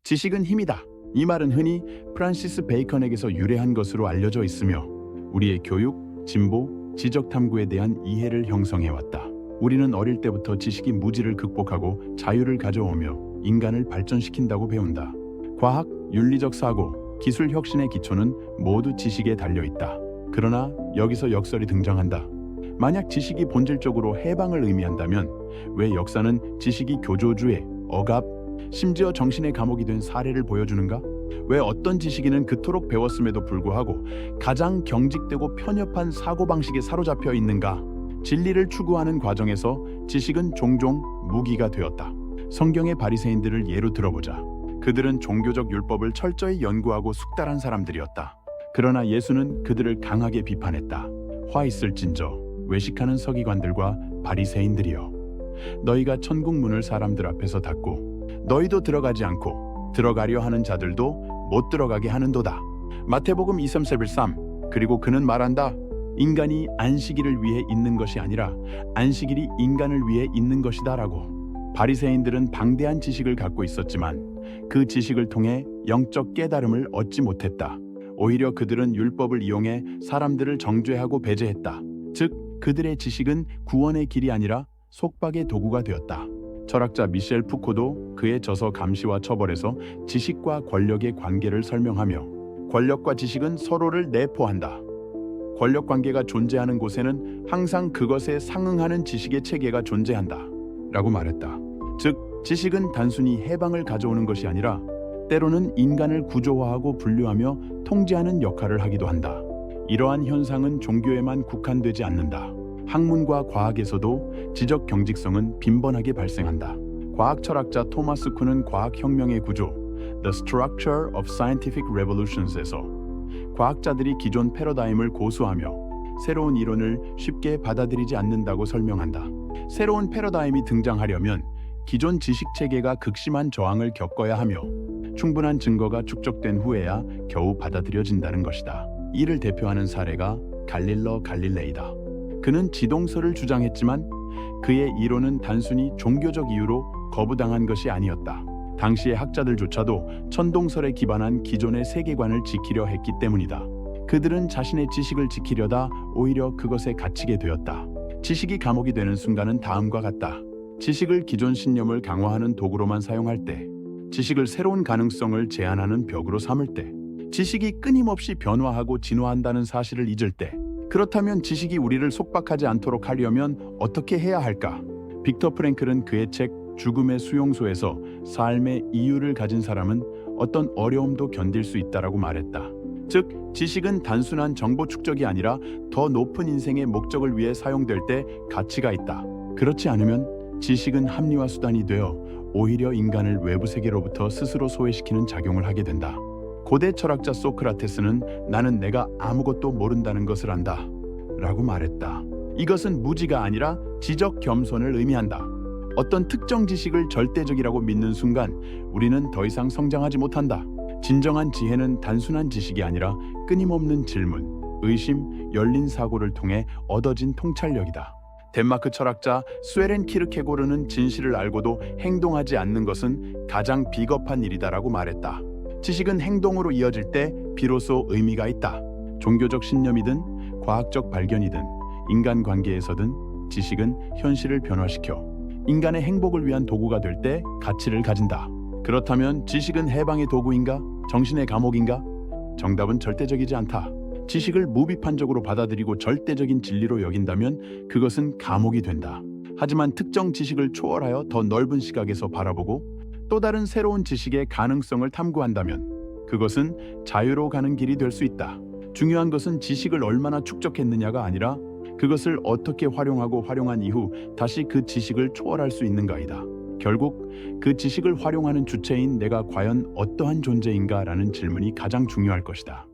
지식은 힘이다. 이 말은 흔히 프란시스 베이컨에게서 유래한 것으로 알려져 있으며 우리의 교육, 진보, 지적 탐구에 대한 이해를 형성해왔다. 우리는 어릴 때부터 지식이 무지를 극복하고 자유를 가져오며 인간을 발전시킨다고 배운다. 과학, 윤리적 사고, 기술 혁신의 기초는 모두 지식에 달려있다. 그러나 여기서 역설이 등장한다. 만약 지식이 본질적으로 해방을 의미한다면 왜 역사는 지식이 교조주의, 억압, 심지어 정신의 감옥이 된 사례를 보여주는가? 왜 어떤 지식인은 그토록 배웠음에도 불구하고 가장 경직되고 편협한 사고방식에 사로잡혀 있는가? 진리를 추구하는 과정에서 지식은 종종 무기가 되었다. 성경의 바리새인들을 예로 들어보자. 그들은 종교적 율법을 철저히 연구하고 숙달한 사람들이었다. 그러나 예수는 그들을 강하게 비판했다. 화 있을진저 외식하는 서기관들과 바리새인들이여, 너희가 천국 문을 사람들 앞에서 닫고 너희도 들어가지 않고 들어가려 하는 자들도 못 들어가게 하는도다. 마태복음 23:3. 그리고 그는 말한다. 인간이 안식일을 위해 있는 것이 아니라 안식일이 인간을 위해 있는 것이다 라고. 바리새인들은 방대한 지식을 갖고 있었지만 그 지식을 통해 영적 깨달음을 얻지 못했다. 오히려 그들은 율법을 이용해 사람들을 정죄하고 배제했다. 즉 그들의 지식은 구원의 길이 아니라 속박의 도구가 되었다. 철학자 미셸 푸코도 그의 저서 감시와 처벌에서 지식과 권력의 관계를 설명하며 권력과 지식은 서로를 내포한다. 권력 관계가 존재하는 곳에는 항상 그것에 상응하는 지식의 체계가 존재한다 라고 말했다. 즉 지식은 단순히 해방을 가져오는 것이 아니라 때로는 인간을 구조화하고 분류하며 통제하는 역할을 하기도 한다. 이러한 현상은 종교에만 국한되지 않는다. 학문과 과학에서도 지적 경직성은 빈번하게 발생한다. 과학 철학자 토마스 쿤은 과학혁명의 구조, The Structure of Scientific Revolutions에서 과학자들이 기존 패러다임을 고수하며 새로운 이론을 쉽게 받아들이지 않는다고 설명한다. 새로운 패러다임이 등장하려면 기존 지식 체계가 극심한 저항을 겪어야 하며 충분한 증거가 축적된 후에야 겨우 받아들여진다는 것이다. 이를 대표하는 사례가 갈릴러 갈릴레이다. 그는 지동설을 주장했지만 그의 이론은 단순히 종교적 이유로 거부당한 것이 아니었다. 당시의 학자들조차도 천동설에 기반한 기존의 세계관을 지키려 했기 때문이다. 그들은 자신의 지식을 지키려다 오히려 그것에 갇히게 되었다. 지식이 감옥이 되는 순간은 다음과 같다. 지식을 기존 신념을 강화하는 도구로만 사용할 때, 지식을 새로운 가능성을 제한하는 벽으로 삼을 때, 지식이 끊임없이 변화하고 진화한다는 사실을 잊을 때, 그렇다면 지식이 우리를 속박하지 않도록 하려면 어떻게 해야 할까? 빅터 프랭클은 그의 책 죽음의 수용소에서 삶의 이유를 가진 사람은 어떤 어려움도 견딜 수 있다라고 말했다. 즉, 지식은 단순한 정보 축적이 아니라 더 높은 인생의 목적을 위해 사용될 때 가치가 있다. 그렇지 않으면 지식은 합리화 수단이 되어 오히려 인간을 외부 세계로부터 스스로 소외시키는 작용을 하게 된다. 고대 철학자 소크라테스는 나는 내가 아무것도 모른다는 것을 안다 라고 말했다. 이것은 무지가 아니라 지적 겸손을 의미한다. 어떤 특정 지식을 절대적이라고 믿는 순간 우리는 더 이상 성장하지 못한다. 진정한 지혜는 단순한 지식이 아니라 끊임없는 질문, 의심, 열린 사고를 통해 얻어진 통찰력이다. 덴마크 철학자 스웨렌 키르케고르는 진실을 알고도 행동하지 않는 것은 가장 비겁한 일이다라고 말했다. 지식은 행동으로 이어질 때 비로소 의미가 있다. 종교적 신념이든 과학적 발견이든 인간관계에서든 지식은 현실을 변화시켜 인간의 행복을 위한 도구가 될 때 가치를 가진다. 그렇다면 지식은 해방의 도구인가? 정신의 감옥인가? 정답은 절대적이지 않다. 지식을 무비판적으로 받아들이고 절대적인 진리로 여긴다면 그것은 감옥이 된다. 하지만 특정 지식을 초월하여 더 넓은 시각에서 바라보고 또 다른 새로운 지식의 가능성을 탐구한다면 그것은 자유로 가는 길이 될 수 있다. 중요한 것은 지식을 얼마나 축적했느냐가 아니라 그것을 어떻게 활용하고 활용한 이후 다시 그 지식을 초월할 수 있는가이다. 결국 그 지식을 활용하는 주체인 내가 과연 어떠한 존재인가라는 질문이 가장 중요할 것이다.